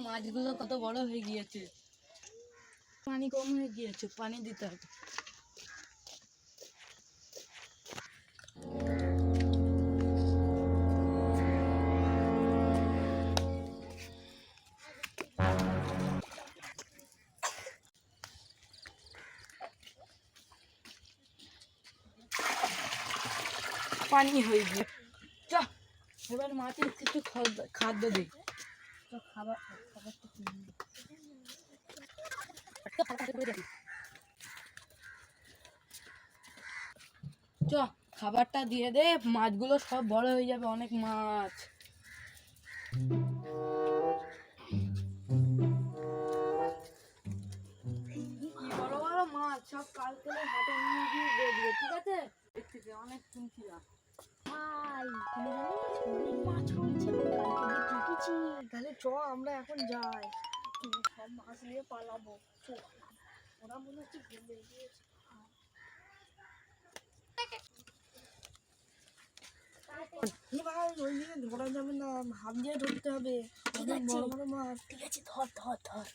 মাছগুলো কত বড় হয়ে গিয়েছে, পানি কম হয়ে গিয়েছে, পানি দিতে হবে। পানি হয়ে গিয়ে এবার মাছের কিছু খাদ্য দিই। খাবারটা দিয়ে দে, মাছগুলো সব বড় হয়ে যাবে, অনেক মাছ। কি বড় বড় মাছ, সব কালকে হাটে নিয়ে গিয়ে দেখবে, ঠিক আছে? দেখতেছি অনেক শুনছিলাম। অনেক মাছ হয়েছে, কালকে দেখেছি। তাহলে চ আমরা এখন যাই, সব মাছ নিয়ে পালাবো। ওরা মনে হচ্ছে ভুলে গিয়েছে। ভাই ওই দিকে ধরা যাবে না, হাত দিয়ে ধরতে হবে, অনেক বড় বড় মাছ। ঠিক আছে, ধর ধর ধর।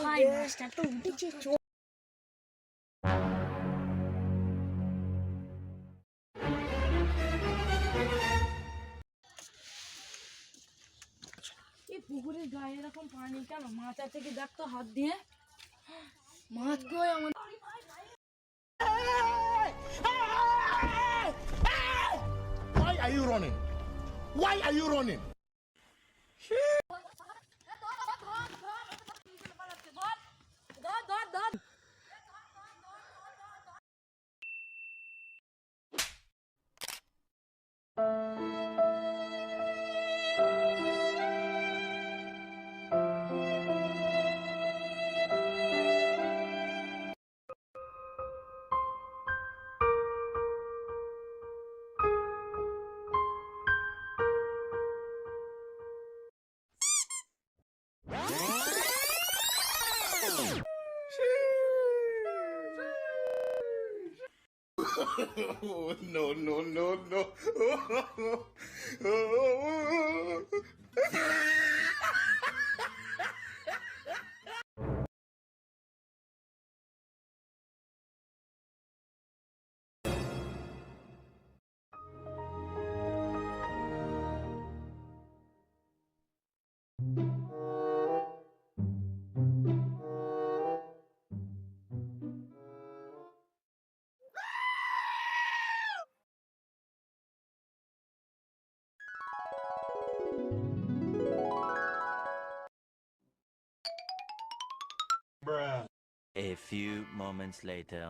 ভাই মাছটা তো উঠেছে। এই পুকুরের গায়ে এরকম পানি কেন? মাছ আছে কি দেখ তো হাত দিয়ে। মাছ কই আমার? Why are you running? Why are you running? No, no, no, no. A few moments later.